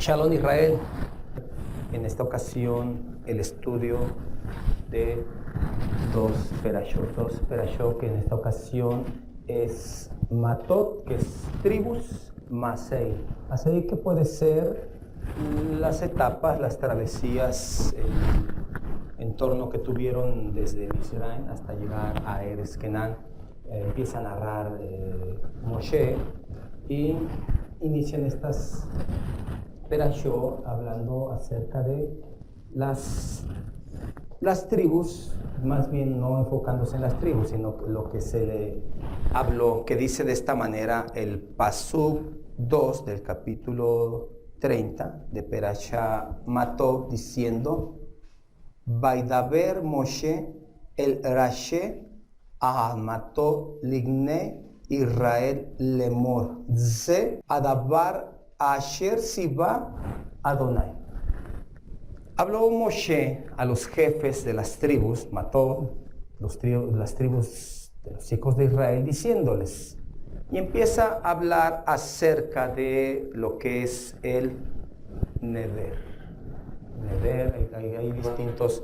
Shalom Israel. En esta ocasión el estudio de dos perashot, que en esta ocasión es Matot, que es tribus, Masei. Masei, que puede ser las etapas, las travesías, el entorno que tuvieron desde Misraim hasta llegar a Eretz Kenán. Empieza a narrar Moshe y inician estas perashot hablando acerca de las tribus, más bien no enfocándose en las tribus, sino lo que se le habló, que dice de esta manera el Pasuk 2 del capítulo 30 de Perashá Matot, diciendo: Vaidaber Moshe el Rashe Ahamato Ligne Israel Lemor Ze Adabar Asher Siba Adonai. Habló Moshe a los jefes de las tribus, mató las tribus de los hijos de Israel, diciéndoles, y empieza a hablar acerca de lo que es el Neder. Neder, hay distintos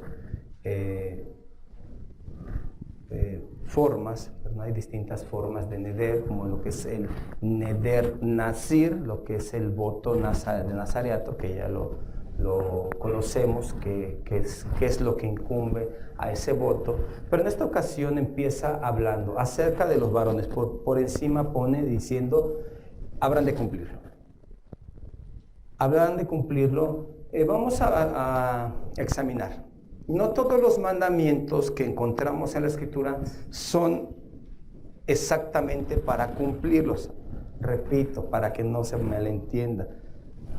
formas, ¿no? Hay distintas formas de Neder, como lo que es el Neder Nazir, lo que es el voto de Nazareato, que ya lo conocemos, que es lo que incumbe a ese voto. Pero en esta ocasión empieza hablando acerca de los varones, por encima pone diciendo, habrán de cumplirlo. Habrán de cumplirlo. Vamos a examinar. No todos los mandamientos que encontramos en la Escritura son exactamente para cumplirlos. Repito, para que no se malentienda.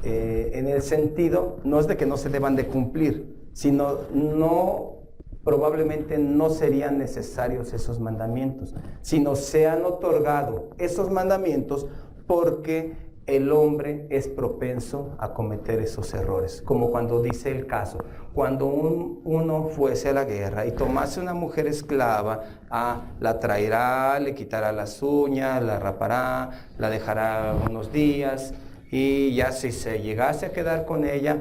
En el sentido, no es de que no se deban de cumplir, sino probablemente no serían necesarios esos mandamientos, sino se han otorgado esos mandamientos porque el hombre es propenso a cometer esos errores, como cuando dice el caso, cuando uno fuese a la guerra y tomase una mujer esclava, la traerá, le quitará las uñas, la rapará, la dejará unos días, y ya si se llegase a quedar con ella,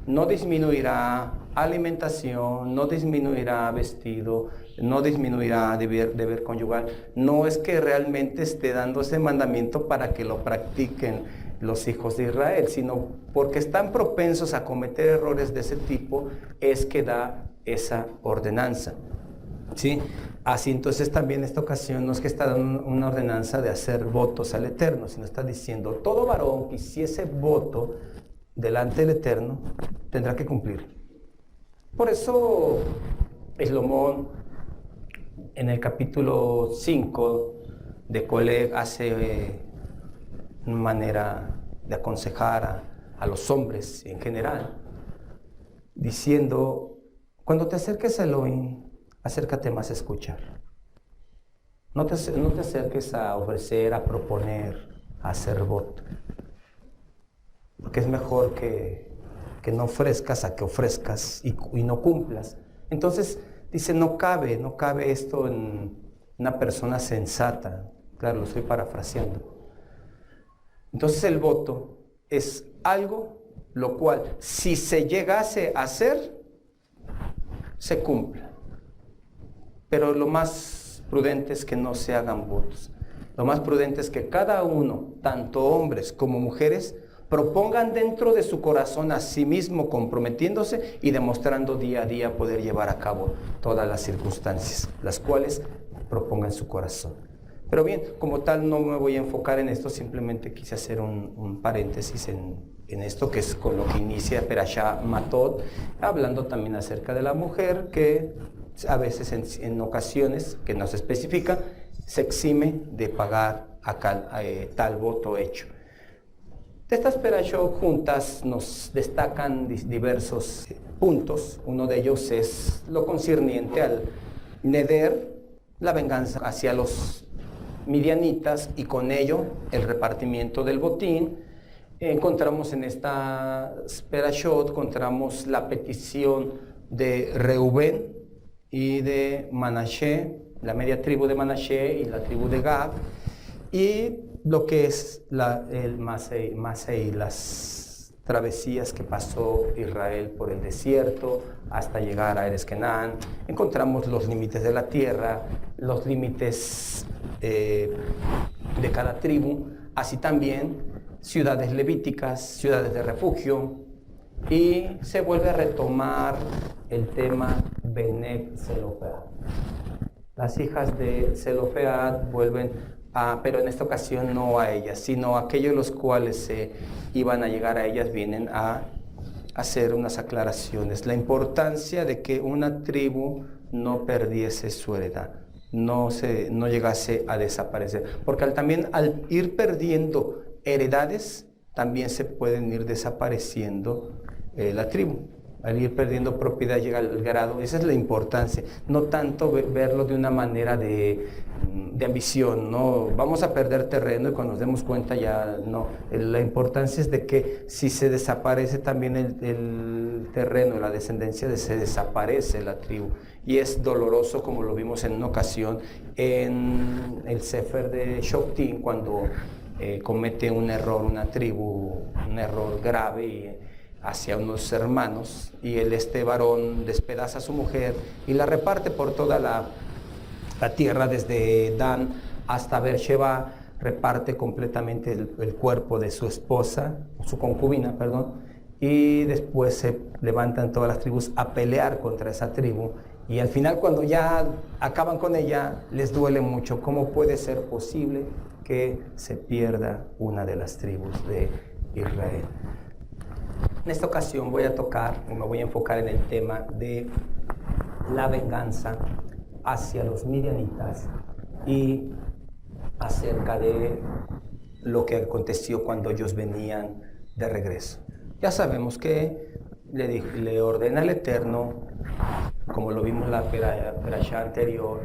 no disminuirá alimentación, no disminuirá vestido, no disminuirá deber conyugal. No es que realmente esté dando ese mandamiento para que lo practiquen los hijos de Israel, sino porque están propensos a cometer errores de ese tipo, es que da esa ordenanza. ¿Sí? Así entonces también en esta ocasión no es que está dando una ordenanza de hacer votos al Eterno, sino está diciendo, todo varón que hiciese voto delante del Eterno tendrá que cumplir. Por eso Salomón en el capítulo 5 de Coleg hace una manera de aconsejar a los hombres en general, diciendo, cuando te acerques a Elohim, acércate más a escuchar. No te acerques a ofrecer, a proponer, a hacer voto. Porque es mejor que no ofrezcas a que ofrezcas y no cumplas. Entonces, dice, no cabe esto en una persona sensata. Claro, lo estoy parafraseando. Entonces el voto es algo lo cual, si se llegase a hacer, se cumpla. Pero lo más prudente es que no se hagan votos. Lo más prudente es que cada uno, tanto hombres como mujeres, propongan dentro de su corazón a sí mismo, comprometiéndose y demostrando día a día poder llevar a cabo todas las circunstancias, las cuales propongan su corazón. Pero bien, como tal no me voy a enfocar en esto, simplemente quise hacer un paréntesis en esto, que es con lo que inicia Perashá Matot, hablando también acerca de la mujer que a veces en ocasiones, que no se especifica, se exime de pagar tal voto hecho. De estas perashot juntas nos destacan diversos puntos. Uno de ellos es lo concerniente al Neder, la venganza hacia los midianitas y con ello el repartimiento del botín. Encontramos en esta perashot, encontramos la petición de Reubén y de Manashe, la media tribu de Manashe y la tribu de Gad, y lo que es el Masei, las travesías que pasó Israel por el desierto hasta llegar a Eres Canaán. Encontramos los límites de la tierra, los límites de cada tribu, así también ciudades levíticas, ciudades de refugio, y se vuelve a retomar el tema Benet Zelofead. Las hijas de Zelofead vuelven pero en esta ocasión no a ellas, sino a aquellos los cuales iban a llegar a ellas, vienen a hacer unas aclaraciones. La importancia de que una tribu no perdiese su heredad, no llegase a desaparecer, porque también al ir perdiendo heredades, también se pueden ir desapareciendo la tribu. Al ir perdiendo propiedad llega al grado, esa es la importancia, no tanto verlo de una manera de ambición, no, vamos a perder terreno y cuando nos demos cuenta ya no, la importancia es de que si se desaparece también el terreno, la descendencia, se desaparece la tribu, y es doloroso como lo vimos en una ocasión en el Sefer de Shoftim, cuando comete un error una tribu, un error grave hacia unos hermanos, y este varón despedaza a su mujer y la reparte por toda la tierra, desde Dan hasta Beersheba, reparte completamente el cuerpo de su esposa, su concubina, perdón, y después se levantan todas las tribus a pelear contra esa tribu, y al final cuando ya acaban con ella, les duele mucho. ¿Cómo puede ser posible que se pierda una de las tribus de Israel? En esta ocasión voy a tocar, me voy a enfocar en el tema de la venganza hacia los midianitas y acerca de lo que aconteció cuando ellos venían de regreso. Ya sabemos que le ordena el Eterno, como lo vimos en la perashá anterior,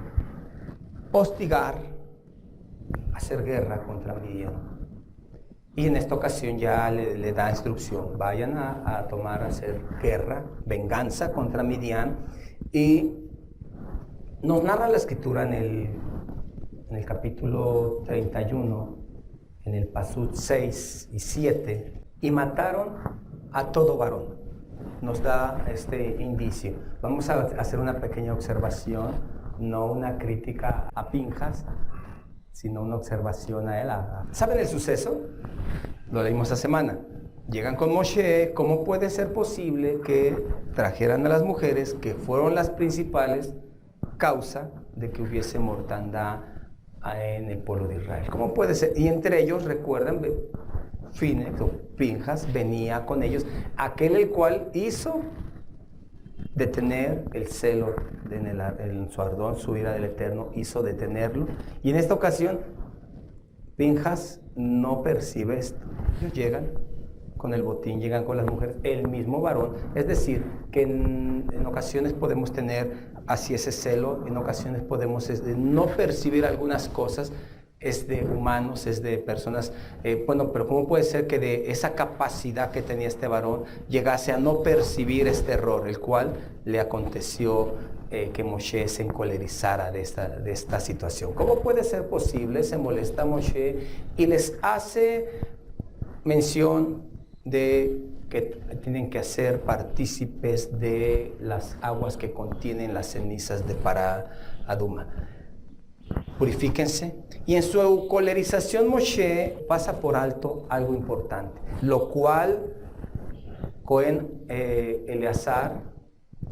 hostigar, hacer guerra contra Midian. Y en esta ocasión ya le da instrucción, vayan a hacer guerra, venganza contra Midian. Y nos narra la escritura en el capítulo 31, en el pasuk 6 y 7, y mataron a todo varón. Nos da este indicio. Vamos a hacer una pequeña observación, no una crítica a Pinjas, sino una observación a él. ¿Saben el suceso? Lo leímos esta semana. Llegan con Moshe. ¿Cómo puede ser posible que trajeran a las mujeres, que fueron las principales causa de que hubiese mortandad en el pueblo de Israel? ¿Cómo puede ser? Y entre ellos, recuerdan, Pinjas venía con ellos, aquel el cual hizo detener el celo en su ardor, su ira del Eterno, hizo detenerlo. Y en esta ocasión, Pinjas no percibe esto. Ellos llegan con el botín, llegan con las mujeres, el mismo varón. Es decir, que en ocasiones podemos tener así ese celo, en ocasiones podemos no percibir algunas cosas, es de humanos, es de personas, pero ¿cómo puede ser que de esa capacidad que tenía este varón llegase a no percibir este error, el cual le aconteció que Moshe se encolerizara de esta situación? ¿Cómo puede ser posible? Se molesta Moshe y les hace mención de que tienen que ser partícipes de las aguas que contienen las cenizas de Pará Aduma. Purifíquense. Y en su colerización Moshe pasa por alto algo importante, lo cual Cohen Eleazar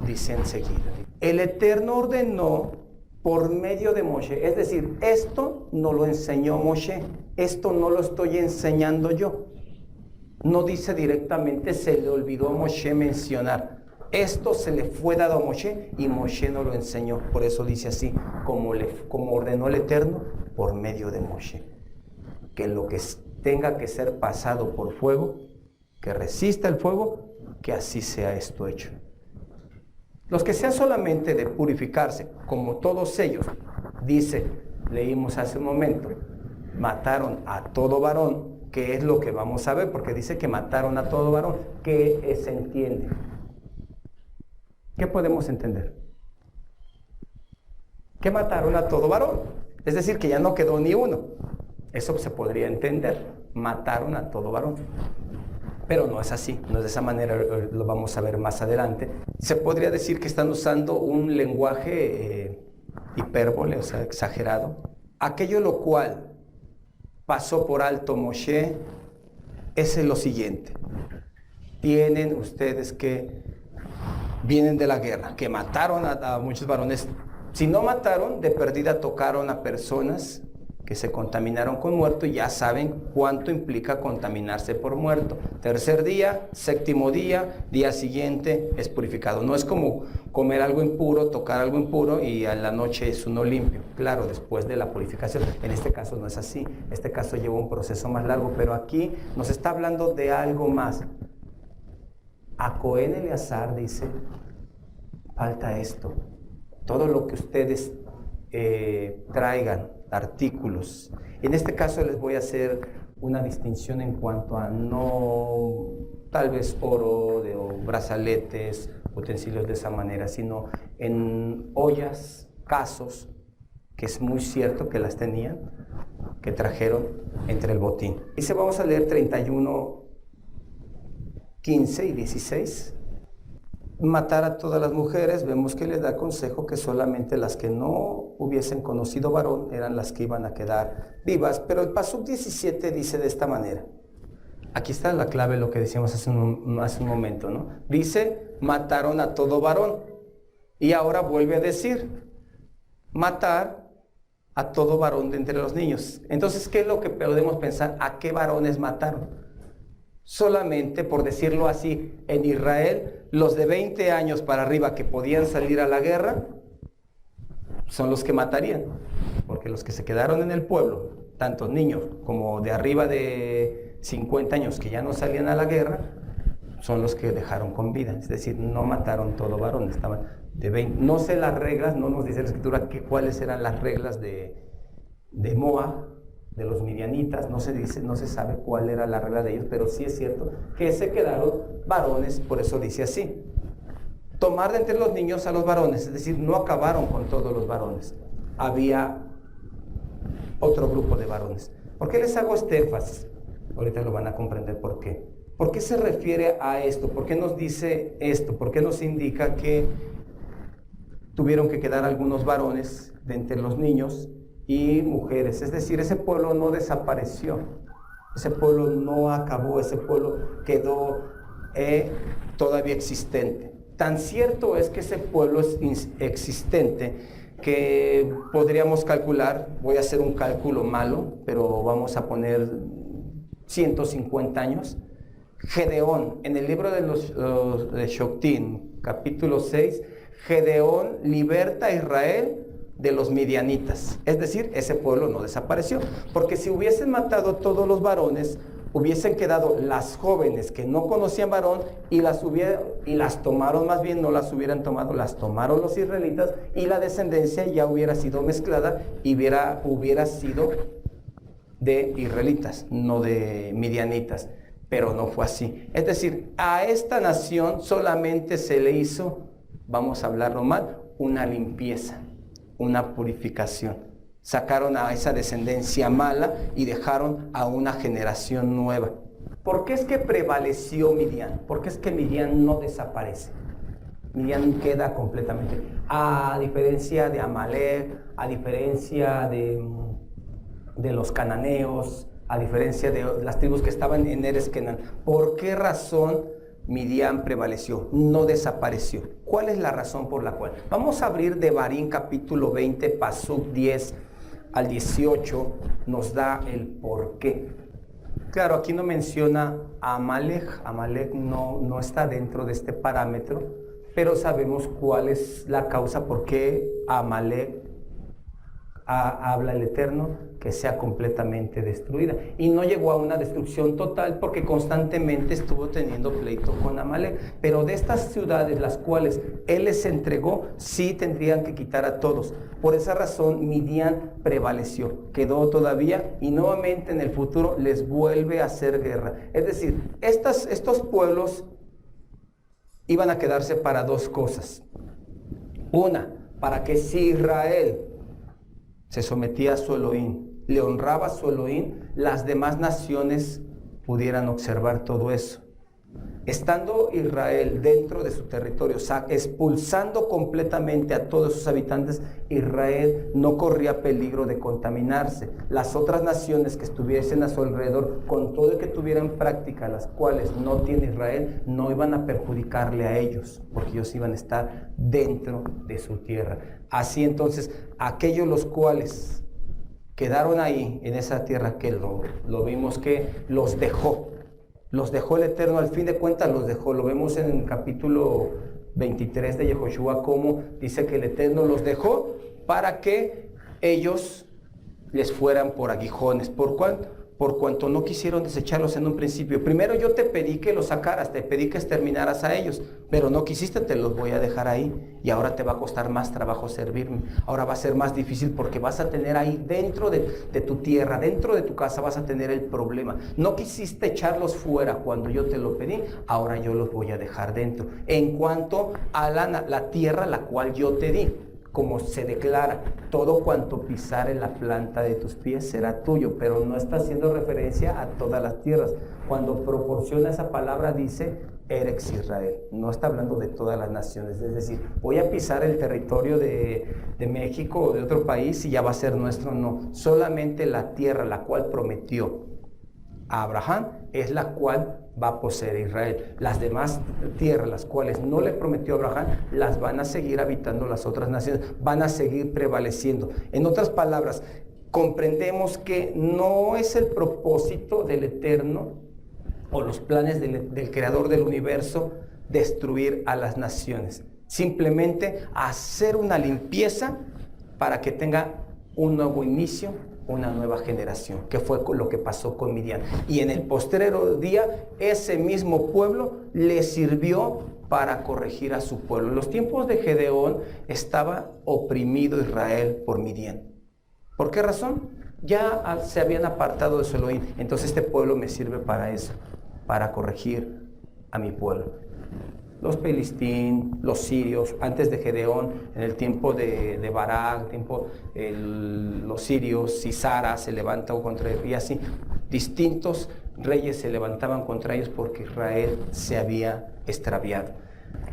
dice enseguida. El Eterno ordenó por medio de Moshe, es decir, esto no lo enseñó Moshe, esto no lo estoy enseñando yo. No dice directamente, se le olvidó a Moshe mencionar. Esto se le fue dado a Moshe y Moshe no lo enseñó. Por eso dice así, como ordenó el Eterno por medio de Moshe. Que lo que tenga que ser pasado por fuego, que resista el fuego, que así sea esto hecho. Los que sean solamente de purificarse, como todos ellos, dice, leímos hace un momento, mataron a todo varón, que es lo que vamos a ver, porque dice que mataron a todo varón. ¿Qué se entiende? ¿Qué podemos entender? Que mataron a todo varón. Es decir, que ya no quedó ni uno. Eso se podría entender. Mataron a todo varón. Pero no es así, no es de esa manera, lo vamos a ver más adelante. Se podría decir que están usando un lenguaje hipérbole, o sea, exagerado. Aquello lo cual pasó por alto Moshe es lo siguiente. Tienen ustedes que vienen de la guerra, que mataron a muchos varones. Si no mataron, de perdida tocaron a personas que se contaminaron con muerto, y ya saben cuánto implica contaminarse por muerto. Tercer día, séptimo día, día siguiente es purificado. No es como comer algo impuro, tocar algo impuro y a la noche es uno limpio. Claro, después de la purificación. En este caso no es así. Este caso lleva un proceso más largo, pero aquí nos está hablando de algo más. A Cohen Eleazar dice, falta esto. Todo lo que ustedes traigan, artículos. En este caso les voy a hacer una distinción en cuanto a no tal vez oro, o brazaletes, utensilios de esa manera, sino en ollas, casos, que es muy cierto que las tenían, que trajeron entre el botín. Y se vamos a leer 31, 15 y 16. Matar a todas las mujeres, vemos que les da consejo que solamente las que no hubiesen conocido varón eran las que iban a quedar vivas, pero el Pasuk 17 dice de esta manera. Aquí está la clave, lo que decíamos hace un momento, ¿no? Dice, mataron a todo varón, y ahora vuelve a decir, matar a todo varón de entre los niños. Entonces, ¿qué es lo que podemos pensar? ¿A qué varones mataron? Solamente, por decirlo así, en Israel, los de 20 años para arriba que podían salir a la guerra, son los que matarían, porque los que se quedaron en el pueblo, tanto niños como de arriba de 50 años que ya no salían a la guerra, son los que dejaron con vida. Es decir, no mataron todo varón, estaban de 20. No sé las reglas, no nos dice la escritura cuáles eran las reglas de Moab, de los midianitas, no se dice, no se sabe cuál era la regla de ellos, pero sí es cierto que se quedaron varones, por eso dice así. Tomar de entre los niños a los varones, es decir, no acabaron con todos los varones. Había otro grupo de varones. ¿Por qué les hago este énfasis? Ahorita lo van a comprender por qué. ¿Por qué se refiere a esto? ¿Por qué nos dice esto? ¿Por qué nos indica que tuvieron que quedar algunos varones de entre los niños y mujeres? Es decir, ese pueblo no desapareció, ese pueblo no acabó, ese pueblo quedó todavía existente. Tan cierto es que ese pueblo es existente que podríamos calcular, voy a hacer un cálculo malo, pero vamos a poner 150 años. Gedeón, en el libro de Shoftim, capítulo 6, Gedeón liberta a Israel de los midianitas. Es decir, ese pueblo no desapareció, porque si hubiesen matado todos los varones, hubiesen quedado las jóvenes que no conocían varón y las tomaron, más bien no las hubieran tomado, las tomaron los israelitas, y la descendencia ya hubiera sido mezclada y hubiera sido de israelitas, no de midianitas. Pero no fue así. Es decir, a esta nación solamente se le hizo, vamos a hablarlo mal, una limpieza, una purificación. Sacaron a esa descendencia mala y dejaron a una generación nueva. ¿Por qué es que prevaleció Midian? ¿Por qué es que Midian no desaparece? Midian queda completamente. A diferencia de Amalek, a diferencia de los cananeos, a diferencia de las tribus que estaban en Eres Kenán. ¿Por qué razón Midian prevaleció? No desapareció. ¿Cuál es la razón por la cual? Vamos a abrir Devarim capítulo 20, Pasuk 10 al 18, nos da el por qué. Claro, aquí no menciona a Amalek. Amalek no está dentro de este parámetro, pero sabemos cuál es la causa por qué Amalek habla el Eterno que sea completamente destruida, y no llegó a una destrucción total porque constantemente estuvo teniendo pleito con Amalek. Pero de estas ciudades las cuales él les entregó, sí tendrían que quitar a todos. Por esa razón Midian prevaleció, quedó todavía, y nuevamente en el futuro les vuelve a hacer guerra. Es decir, estos pueblos iban a quedarse para dos cosas. Una, para que si Israel se sometía a su Elohim, le honraba a su Elohim, las demás naciones pudieran observar todo eso. Estando Israel dentro de su territorio, expulsando completamente a todos sus habitantes, Israel no corría peligro de contaminarse. Las otras naciones que estuviesen a su alrededor, con todo y que tuvieran práctica, las cuales no tiene Israel, no iban a perjudicarle a ellos, porque ellos iban a estar dentro de su tierra. Así entonces, aquellos los cuales quedaron ahí, en esa tierra, que lo vimos que los dejó el Eterno, al fin de cuentas los dejó. Lo vemos en el capítulo 23 de Yehoshua, como dice que el Eterno los dejó para que ellos les fueran por aguijones. ¿Por cuánto? Por cuanto no quisieron desecharlos en un principio. Primero yo te pedí que los sacaras, te pedí que exterminaras a ellos, pero no quisiste, te los voy a dejar ahí. Y ahora te va a costar más trabajo servirme. Ahora va a ser más difícil porque vas a tener ahí dentro de tu tierra, dentro de tu casa vas a tener el problema. No quisiste echarlos fuera cuando yo te lo pedí, ahora yo los voy a dejar dentro. En cuanto a la tierra la cual yo te di, como se declara, todo cuanto pisare la planta de tus pies será tuyo, pero no está haciendo referencia a todas las tierras. Cuando proporciona esa palabra dice Erex Israel, no está hablando de todas las naciones, es decir, voy a pisar el territorio de México o de otro país y ya va a ser nuestro, no, solamente la tierra la cual prometió a Abraham es la cual va a poseer Israel. Las demás tierras, las cuales no le prometió a Abraham, las van a seguir habitando las otras naciones, van a seguir prevaleciendo. En otras palabras, comprendemos que no es el propósito del Eterno o los planes del Creador del universo destruir a las naciones. Simplemente hacer una limpieza para que tenga un nuevo inicio, una nueva generación, que fue lo que pasó con Midian. Y en el postrero día, ese mismo pueblo le sirvió para corregir a su pueblo. En los tiempos de Gedeón estaba oprimido Israel por Midian. ¿Por qué razón? Ya se habían apartado de su Elohim. Entonces este pueblo me sirve para eso, para corregir a mi pueblo. Los Pelistín, los sirios, antes de Gedeón, en el tiempo de Barak, los sirios, Sisara se levantó contra ellos, y así, distintos reyes se levantaban contra ellos porque Israel se había extraviado.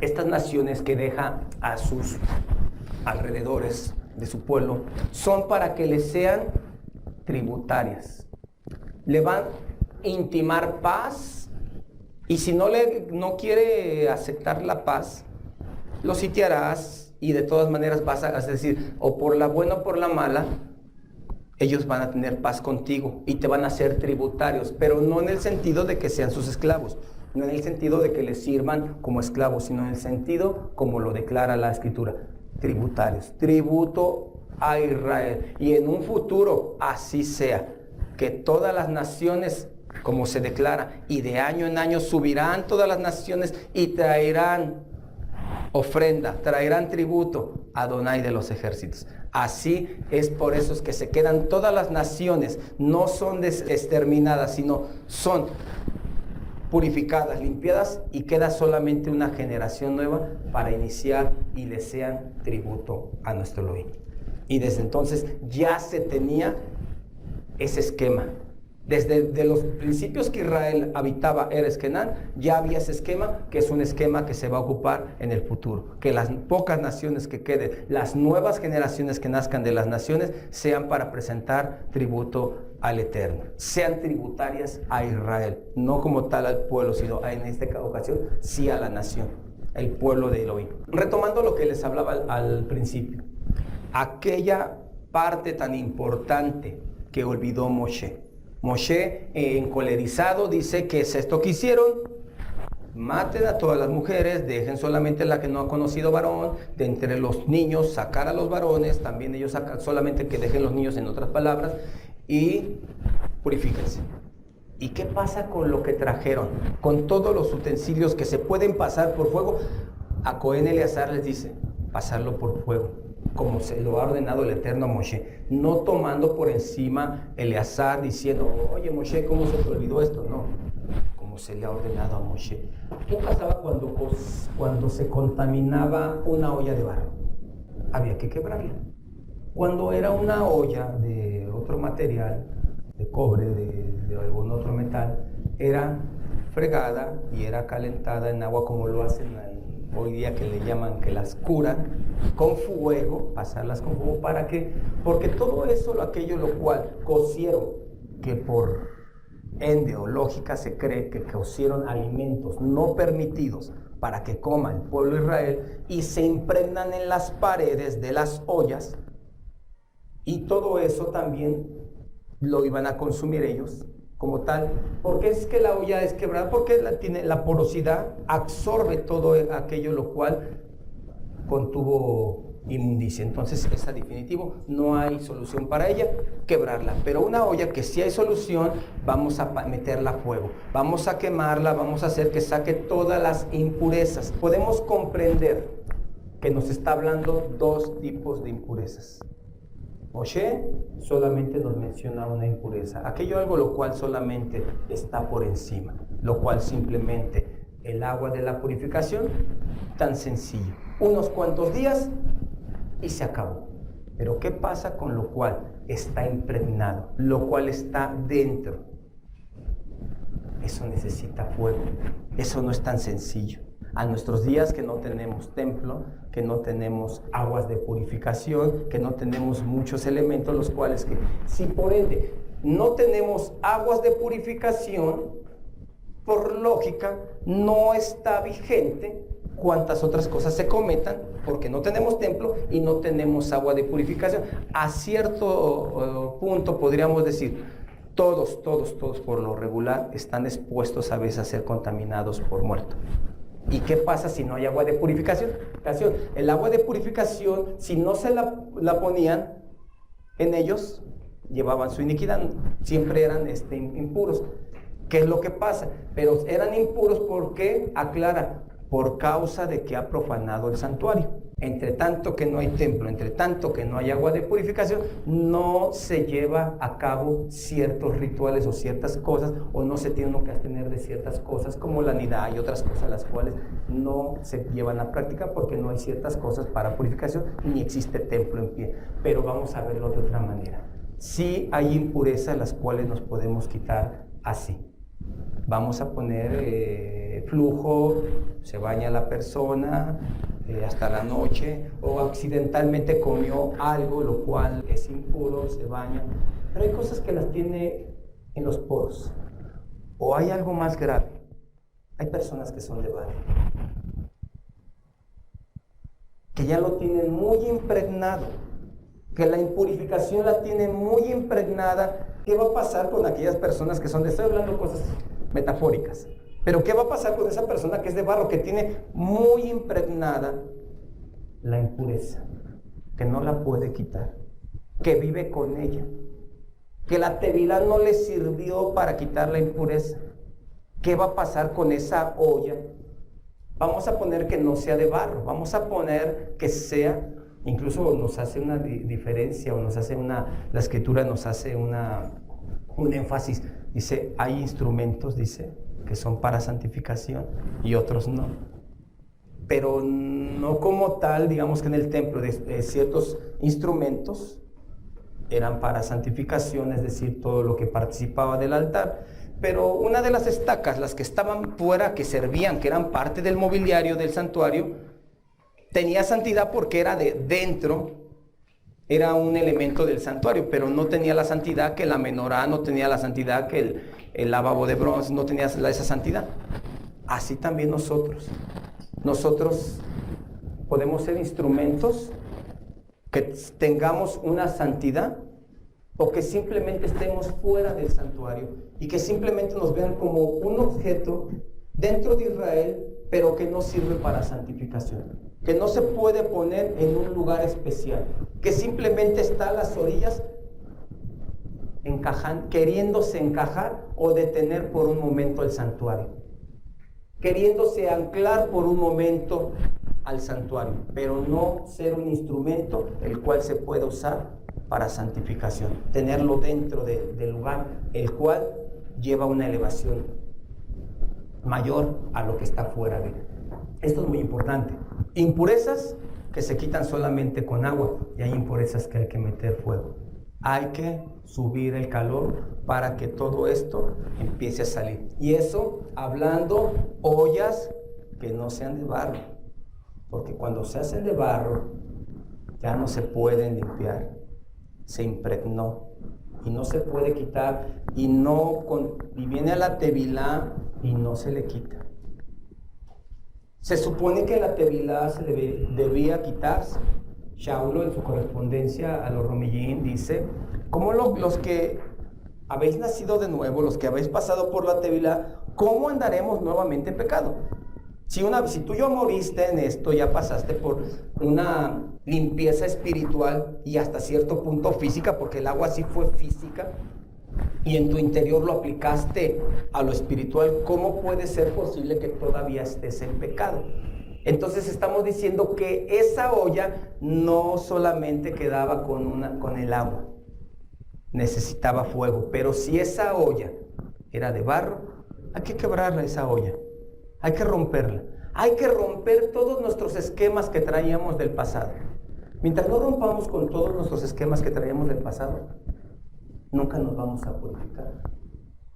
Estas naciones que deja a sus alrededores de su pueblo son para que les sean tributarias. Le van a intimar paz. Y si no quiere aceptar la paz, lo sitiarás y de todas maneras vas a decir, o por la buena o por la mala, ellos van a tener paz contigo y te van a ser tributarios, pero no en el sentido de que sean sus esclavos, no en el sentido de que les sirvan como esclavos, sino en el sentido como lo declara la Escritura, tributarios, tributo a Israel. Y en un futuro así sea, que todas las naciones, como se declara, y de año en año subirán todas las naciones y traerán ofrenda, traerán tributo a Adonai de los ejércitos. Así es, por eso es que se quedan todas las naciones, no son exterminadas, sino son purificadas, limpiadas, y queda solamente una generación nueva para iniciar y le sean tributo a nuestro Elohim. Y desde entonces ya se tenía ese esquema. Desde los principios que Israel habitaba Eretz Kenán, ya había ese esquema, que es un esquema que se va a ocupar en el futuro. Que las pocas naciones que queden, las nuevas generaciones que nazcan de las naciones, sean para presentar tributo al Eterno. Sean tributarias a Israel, no como tal al pueblo, sino en esta ocasión sí a la nación, el pueblo de Elohim. Retomando lo que les hablaba al principio, aquella parte tan importante que olvidó Moshe. Moshe, encolerizado, dice que es esto que hicieron: maten a todas las mujeres, dejen solamente la que no ha conocido varón, de entre los niños sacar a los varones, también ellos sacan, solamente que dejen los niños, en otras palabras, y purifíquense. ¿Y qué pasa con lo que trajeron? Con todos los utensilios que se pueden pasar por fuego. A Cohen Eleazar les dice, pasarlo por fuego, como se lo ha ordenado el Eterno a Moshe, no tomando por encima Eleazar diciendo, oye Moshe, ¿cómo se te olvidó esto? No, como se le ha ordenado a Moshe. ¿Qué pasaba cuando se contaminaba una olla de barro? Había que quebrarla. Cuando era una olla de otro material, de cobre, de algún otro metal, era fregada y era calentada en agua como lo hacen hoy día, que le llaman que las curan con fuego, pasarlas con fuego. ¿Para qué? Porque todo eso, aquello lo cual cocieron, que por ende o lógica se cree que cocieron alimentos no permitidos para que coma el pueblo de Israel, y se impregnan en las paredes de las ollas, y todo eso también lo iban a consumir ellos como tal. ¿Por qué es que la olla es quebrada? Porque tiene la porosidad, absorbe todo aquello lo cual contuvo inmundicia. Entonces es definitivo, no hay solución para ella, quebrarla. Pero una olla que sí hay solución, vamos a meterla a fuego, vamos a quemarla, vamos a hacer que saque todas las impurezas. Podemos comprender que nos está hablando dos tipos de impurezas. Moshe solamente nos menciona una impureza, aquello algo lo cual solamente está por encima, lo cual simplemente el agua de la purificación, tan sencillo, unos cuantos días y se acabó. Pero ¿qué pasa con lo cual está impregnado, lo cual está dentro? Eso necesita fuego, eso no es tan sencillo. A nuestros días, que no tenemos templo, que no tenemos aguas de purificación, que no tenemos muchos elementos, los cuales que, si por ende no tenemos aguas de purificación, por lógica no está vigente cuantas otras cosas se cometan, porque no tenemos templo y no tenemos agua de purificación. A cierto punto podríamos decir, todos por lo regular están expuestos a veces a ser contaminados por muerto. ¿Y qué pasa si no hay agua de purificación? El agua de purificación, si no se la ponían en ellos, llevaban su iniquidad, siempre eran impuros. ¿Qué es lo que pasa? Pero eran impuros porque, aclara, por causa de que ha profanado el santuario. Entre tanto que no hay templo, entre tanto que no hay agua de purificación, no se lleva a cabo ciertos rituales o ciertas cosas, o no se tiene uno que abstener de ciertas cosas como la nidá y otras cosas, las cuales no se llevan a práctica porque no hay ciertas cosas para purificación ni existe templo en pie. Pero vamos a verlo de otra manera. Sí hay impurezas las cuales nos podemos quitar así. Vamos a poner flujo, se baña la persona hasta la noche, o accidentalmente comió algo lo cual es impuro, se baña. Pero hay cosas que las tiene en los poros. O hay algo más grave. Hay personas que son de barro, que ya lo tienen muy impregnado, que la impurificación la tienen muy impregnada. ¿Qué va a pasar con aquellas personas que son de... Estoy hablando cosas metafóricas, pero ¿qué va a pasar con esa persona que es de barro, que tiene muy impregnada la impureza, que no la puede quitar, que vive con ella, que la tevilá no le sirvió para quitar la impureza? ¿Qué va a pasar con esa olla? Vamos a poner que no sea de barro, vamos a poner que sea, incluso nos hace una diferencia, o nos hace la escritura nos hace un énfasis. Dice, hay instrumentos, dice, que son para santificación y otros no. Pero no como tal, digamos que en el templo de ciertos instrumentos eran para santificación, es decir, todo lo que participaba del altar. Pero una de las estacas, las que estaban fuera, que servían, que eran parte del mobiliario del santuario, tenía santidad porque era de dentro, era un elemento del santuario, pero no tenía la santidad que la menorá, no tenía la santidad que el lavabo de bronce, no tenía esa santidad. Así también nosotros podemos ser instrumentos que tengamos una santidad, o que simplemente estemos fuera del santuario y que simplemente nos vean como un objeto dentro de Israel, pero que no sirve para santificación, que no se puede poner en un lugar especial, que simplemente está a las orillas queriéndose encajar o detener por un momento el santuario, queriéndose anclar por un momento al santuario, pero no ser un instrumento el cual se pueda usar para santificación, tenerlo dentro del lugar, el cual lleva una elevación mayor a lo que está fuera de él. Esto es muy importante. Impurezas que se quitan solamente con agua, y hay impurezas que hay que meter fuego. Hay que subir el calor para que todo esto empiece a salir. Y eso hablando ollas que no sean de barro, porque cuando se hacen de barro ya no se pueden limpiar, se impregnó y no se puede quitar y viene a la tevilá y no se le quita. Se supone que la tevilá se debía quitarse. Shaulo en su correspondencia a los Romillín dice, ¿cómo los que habéis nacido de nuevo, los que habéis pasado por la tevilá, cómo andaremos nuevamente en pecado? Si tú ya moriste en esto, ya pasaste por una limpieza espiritual y hasta cierto punto física, porque el agua sí fue física, y en tu interior lo aplicaste a lo espiritual, ¿cómo puede ser posible que todavía estés en pecado? Entonces estamos diciendo que esa olla no solamente quedaba con el agua, necesitaba fuego, pero si esa olla era de barro, hay que quebrarla esa olla, hay que romperla, hay que romper todos nuestros esquemas que traíamos del pasado. Mientras no rompamos con todos nuestros esquemas que traíamos del pasado, nunca nos vamos a purificar.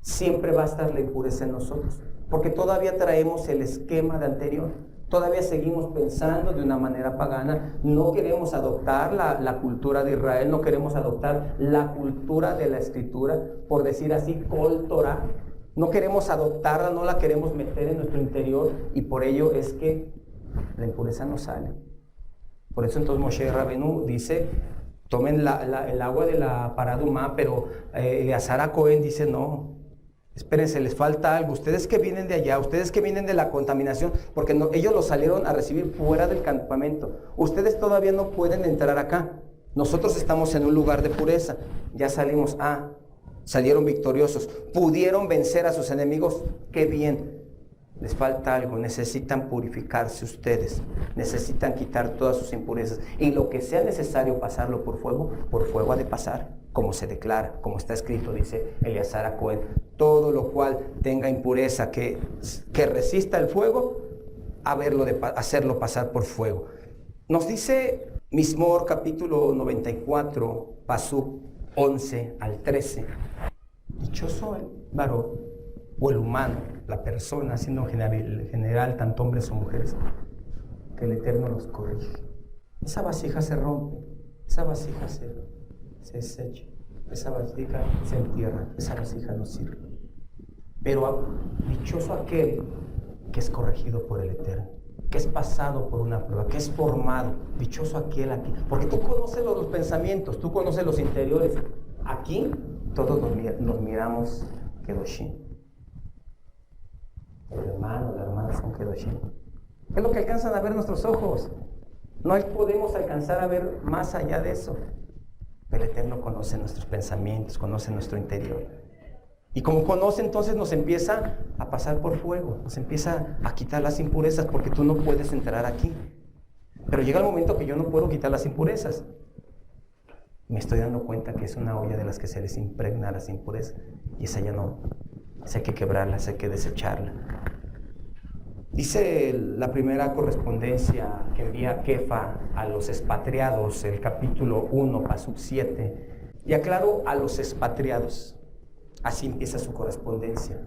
Siempre va a estar la impureza en nosotros, porque todavía traemos el esquema de anterior. Todavía seguimos pensando de una manera pagana, no queremos adoptar la cultura de Israel, no queremos adoptar la cultura de la Escritura, por decir así, Kol Torah. No queremos adoptarla, no la queremos meter en nuestro interior, y por ello es que la impureza no sale. Por eso entonces Moshe Rabenu dice, tomen el agua de la Paradumá, pero Eleazar a Cohen dice, no, espérense, les falta algo. Ustedes que vienen de allá, ustedes que vienen de la contaminación, porque ellos los salieron a recibir fuera del campamento. Ustedes todavía no pueden entrar acá. Nosotros estamos en un lugar de pureza. Ya salimos, salieron victoriosos. Pudieron vencer a sus enemigos. ¡Qué bien! Les falta algo, necesitan purificarse ustedes, necesitan quitar todas sus impurezas, y lo que sea necesario pasarlo por fuego ha de pasar, como se declara, como está escrito, dice Eleazar a Cohen, todo lo cual tenga impureza que resista el fuego, hacerlo pasar por fuego. Nos dice Mismor capítulo 94, pasuk 11 al 13, dichoso el varón o el humano, la persona, siendo general tanto hombres o mujeres, que el Eterno los corrige. Esa vasija se rompe, esa vasija se desecha, esa vasija se entierra, esa vasija no sirve. Pero dichoso aquel que es corregido por el Eterno, que es pasado por una prueba, que es formado. Dichoso aquel aquí, porque tú conoces los pensamientos, tú conoces los interiores. Aquí todos nos miramos Kedoshim. El hermano, la hermana son Kedoshim. Es lo que alcanzan a ver nuestros ojos. No podemos alcanzar a ver más allá de eso. El Eterno conoce nuestros pensamientos, conoce nuestro interior. Y como conoce, entonces nos empieza a pasar por fuego, nos empieza a quitar las impurezas, porque tú no puedes entrar aquí. Pero llega el momento que yo no puedo quitar las impurezas. Me estoy dando cuenta que es una olla de las que se les impregna las impurezas, y esa ya no. Esa hay que quebrarla, esa hay que desecharla. Dice la primera correspondencia que envía Kefa a los expatriados, el capítulo 1, pasuk 7, y aclaro a los expatriados. Así empieza su correspondencia.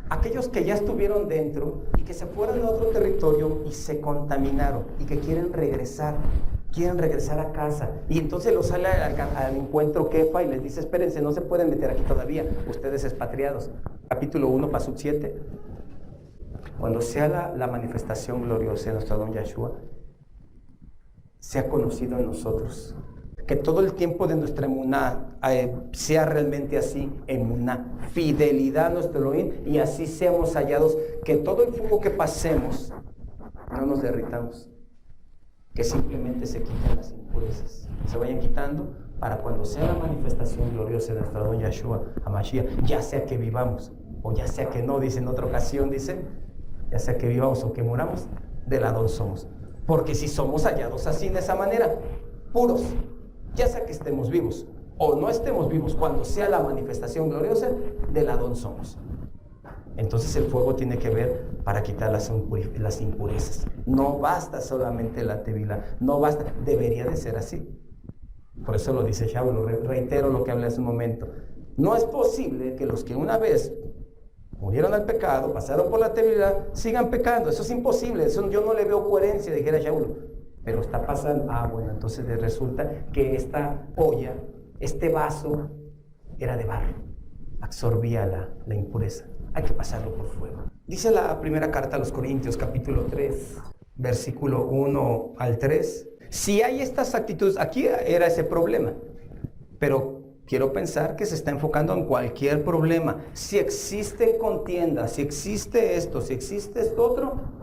Aquellos que ya estuvieron dentro y que se fueron a otro territorio y se contaminaron y que quieren regresar a casa. Y entonces los sale al encuentro Kefa y les dice, espérense, no se pueden meter aquí todavía, ustedes expatriados. Capítulo 1, pasuk 7. Cuando sea la manifestación gloriosa de nuestro don Yahshua, sea conocido en nosotros. Que todo el tiempo de nuestra emuná sea realmente así, emuná, fidelidad a nuestro Elohim, y así seamos hallados, que todo el fuego que pasemos no nos derritamos, que simplemente se quiten las impurezas, se vayan quitando, para cuando sea la manifestación gloriosa de nuestro don Yahshua HaMashiach, ya sea que vivamos o ya sea que no, dice en otra ocasión, dice, ya sea que vivamos o que muramos, del Adón somos. Porque si somos hallados así, de esa manera, puros, ya sea que estemos vivos o no estemos vivos, cuando sea la manifestación gloriosa, del Adón somos. Entonces el fuego tiene que ver para quitar las impurezas. No basta solamente la tevilá, no basta, debería de ser así. Por eso lo dice Shaulo, reitero lo que hablé hace un momento. No es posible que los que una vez murieron al pecado, pasaron por la tevilá, sigan pecando. Eso es imposible, eso yo no le veo coherencia, dijera Shaulo. Pero está pasando, bueno, entonces resulta que esta olla, este vaso, era de barro, absorbía la impureza. Hay que pasarlo por fuego. Dice la primera carta a los Corintios, capítulo 3, versículo 1 al 3. Si hay estas actitudes, aquí era ese problema, pero quiero pensar que se está enfocando en cualquier problema. Si existen contiendas, si existe esto, si existe esto otro,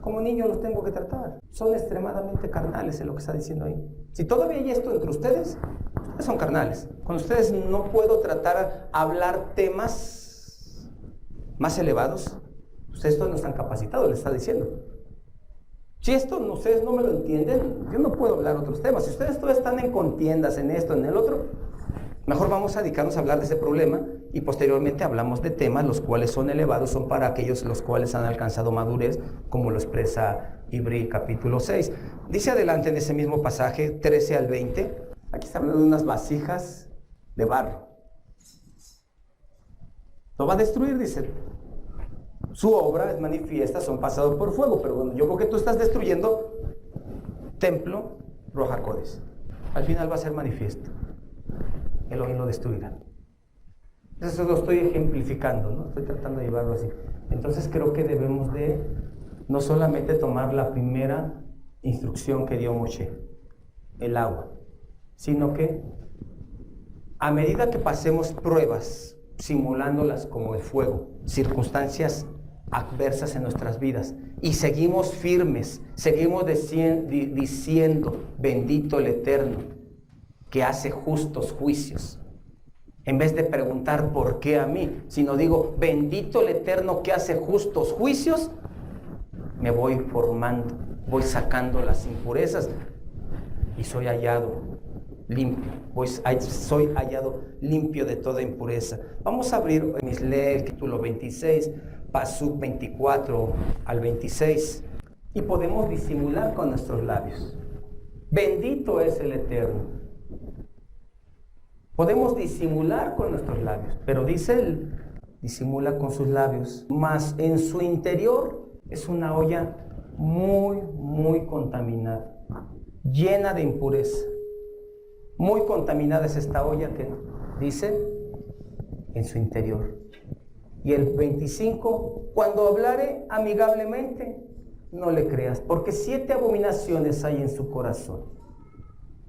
como niños los tengo que tratar. Son extremadamente carnales, es lo que está diciendo ahí. Si todavía hay esto entre ustedes, ustedes son carnales. Con ustedes no puedo tratar, hablar temas más elevados. Ustedes no están capacitados, les está diciendo. Si esto ustedes no me lo entienden, yo no puedo hablar otros temas. Si ustedes todavía están en contiendas, en esto, en el otro, mejor vamos a dedicarnos a hablar de ese problema y posteriormente hablamos de temas los cuales son elevados, son para aquellos los cuales han alcanzado madurez, como lo expresa Ibrí capítulo 6. Dice adelante en ese mismo pasaje, 13 al 20, aquí está hablando de unas vasijas de barro. Lo va a destruir, dice. Su obra es manifiesta, son pasados por fuego, pero bueno, yo creo que tú estás destruyendo templo, Ruach HaKodesh. Al final va a ser manifiesto. Elohim lo destruirá. Eso lo estoy ejemplificando, ¿no? Estoy tratando de llevarlo así. Entonces creo que debemos de no solamente tomar la primera instrucción que dio Moshe, el agua, sino que a medida que pasemos pruebas, simulándolas como el fuego, circunstancias adversas en nuestras vidas, y seguimos firmes, seguimos diciendo, bendito el Eterno, que hace justos juicios. En vez de preguntar por qué a mí, sino digo, bendito el Eterno que hace justos juicios, me voy formando, voy sacando las impurezas y soy hallado limpio, soy hallado limpio de toda impureza. Vamos a abrir en Mishle, el capítulo 26, Pasuk 24 al 26, y podemos disimular con nuestros labios. Bendito es el Eterno. Podemos disimular con nuestros labios, pero dice él, disimula con sus labios, mas en su interior es una olla muy, muy contaminada, llena de impureza. Muy contaminada es esta olla que dice en su interior. Y el 25, cuando hablare amigablemente, no le creas, porque 7 abominaciones hay en su corazón.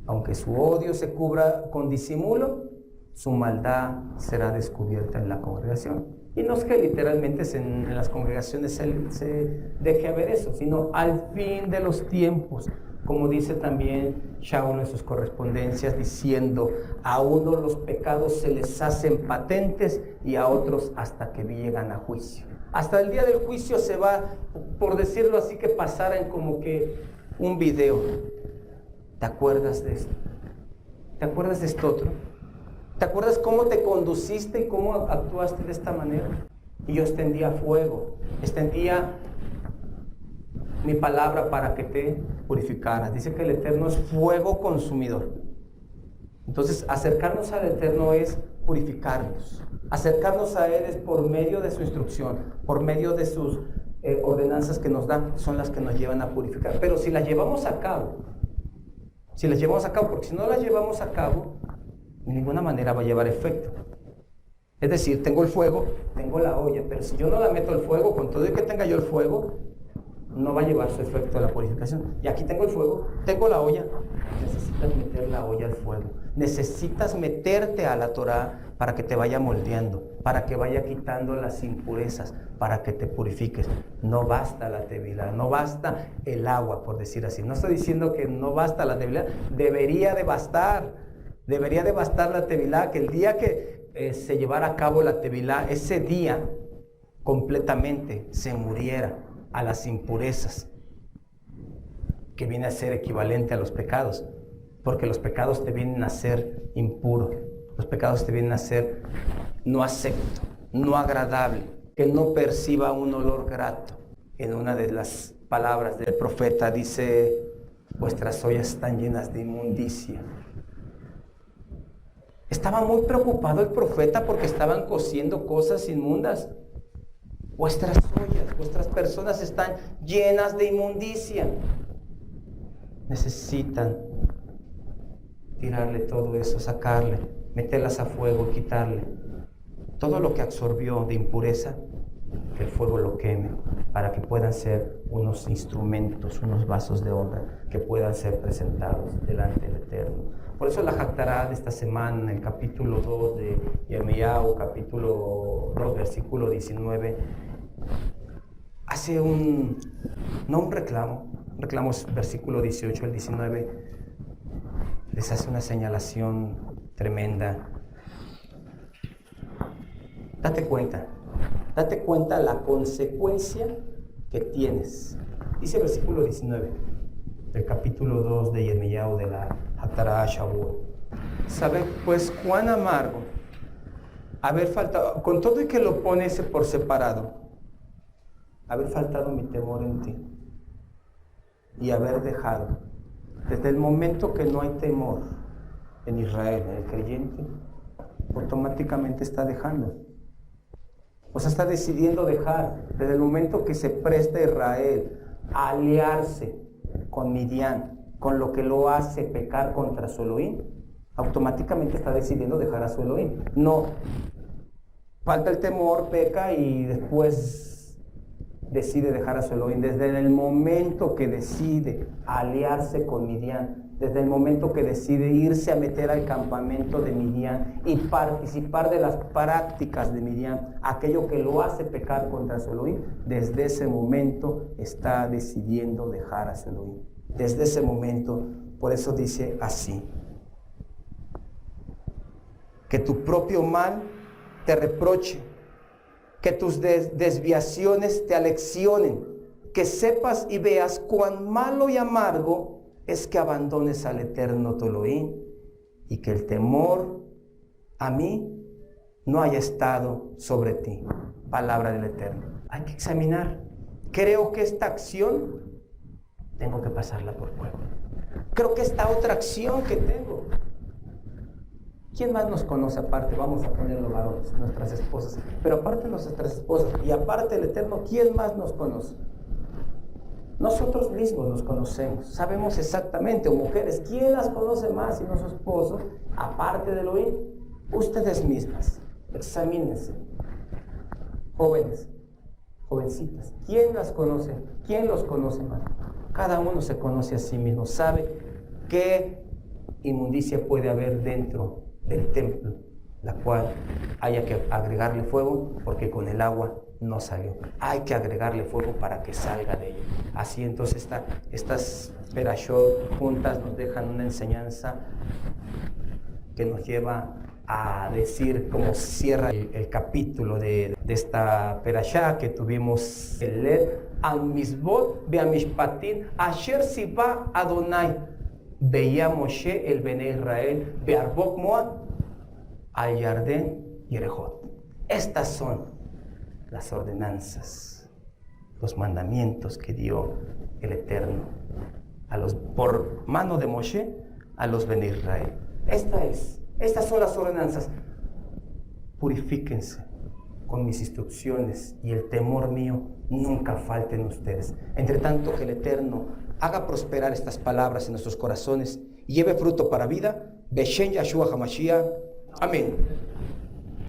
Aunque su odio se cubra con disimulo, su maldad será descubierta en la congregación. Y no es que literalmente en las congregaciones se deje ver eso, sino al fin de los tiempos, como dice también Shaulo en sus correspondencias, diciendo, a unos los pecados se les hacen patentes y a otros hasta que llegan a juicio. Hasta el día del juicio se va, por decirlo así, que pasaran como que un video. ¿Te acuerdas de esto? ¿Te acuerdas de esto otro? ¿Te acuerdas cómo te conduciste y cómo actuaste de esta manera? Y yo extendía fuego, extendía mi palabra para que te purificaras. Dice que el Eterno es fuego consumidor. Entonces, acercarnos al Eterno es purificarnos. Acercarnos a Él es por medio de su instrucción, por medio de sus ordenanzas que nos dan, son las que nos llevan a purificar. Pero si las llevamos a cabo, porque si no las llevamos a cabo, de ninguna manera va a llevar efecto. Es decir, tengo el fuego, tengo la olla, pero si yo no la meto al fuego, con todo y que tenga yo el fuego, no va a llevar su efecto a la purificación. Y aquí tengo el fuego, tengo la olla, necesitas meter la olla al fuego. Necesitas meterte a la Torah para que te vaya moldeando, para que vaya quitando las impurezas, para que te purifiques. No basta la tevilá, no basta el agua, por decir así. No estoy diciendo que no basta la tevilá, debería de bastar la tevilá, que el día que se llevara a cabo la tevilá, ese día completamente se muriera a las impurezas, que viene a ser equivalente a los pecados, porque los pecados te vienen a ser impuro, los pecados te vienen a ser no acepto, no agradable, que no perciba un olor grato. En una de las palabras del profeta dice, vuestras ollas están llenas de inmundicia, Estaba muy preocupado el profeta porque estaban cociendo cosas inmundas. Vuestras ollas, vuestras personas están llenas de inmundicia. Necesitan tirarle todo eso, sacarle, meterlas a fuego y quitarle todo lo que absorbió de impureza, que el fuego lo queme, para que puedan ser unos instrumentos, unos vasos de honra, que puedan ser presentados delante del Eterno. Por eso la Jactará de esta semana, en el capítulo 2 de Yirmiyahu, capítulo 2, versículo 19, hace no un reclamo es versículo 18 al 19, les hace una señalación tremenda. Date cuenta la consecuencia que tienes. Dice el versículo 19 del capítulo 2 de Yirmiyahu de la Haftarah Shavuot. ¿Sabe pues cuán amargo haber faltado, con todo y que lo pones por separado, haber faltado mi temor en ti y haber dejado, desde el momento que no hay temor en Israel, en el creyente, automáticamente está dejando. O sea, está decidiendo dejar. Desde el momento que se presta Israel a aliarse con Midian, con lo que lo hace pecar contra su Elohim, automáticamente está decidiendo dejar a su Elohim. No, falta el temor, peca y después decide dejar a su Elohim. Desde el momento que decide aliarse con Midian, desde el momento que decide irse a meter al campamento de Midian y participar de las prácticas de Midian, aquello que lo hace pecar contra su Elohim, desde ese momento está decidiendo dejar a su Elohim. Desde ese momento, por eso dice así: que tu propio mal te reproche, que tus desviaciones te aleccionen, que sepas y veas cuán malo y amargo es que abandones al Eterno tu Elohim y que el temor a mí no haya estado sobre ti. Palabra del Eterno. Hay que examinar. Creo que esta acción tengo que pasarla por fuego. Creo que esta otra acción que tengo. ¿Quién más nos conoce aparte? Vamos a ponerlo varones, nuestras esposas. Pero aparte de nuestras esposas y aparte del Eterno, ¿quién más nos conoce? Nosotros mismos nos conocemos, sabemos exactamente, o mujeres, ¿quién las conoce más si no su esposo? Aparte de Elohim, ustedes mismas, examínense. Jóvenes, jovencitas, ¿quién las conoce? ¿Quién los conoce más? Cada uno se conoce a sí mismo, sabe qué inmundicia puede haber dentro del templo, la cual haya que agregarle fuego, porque con el agua no salió. Hay que agregarle fuego para que salga de ella. Así entonces estas perashot juntas nos dejan una enseñanza que nos lleva a decir, como cierra el capítulo de esta perashá que tuvimos el leer, al misbot beamishpatim asher siba Adonai veía Moshe el Bene Israel bearbok Moab al Yardén Yerejot. Estas son las ordenanzas, los mandamientos que dio el Eterno por mano de Moshe a los Bene Israel. Estas son las ordenanzas. Purifíquense con mis instrucciones y el temor mío nunca falte en ustedes. Entre tanto, que el Eterno haga prosperar estas palabras en nuestros corazones y lleve fruto para vida. Beshen Yahshua HaMashiach. Amén.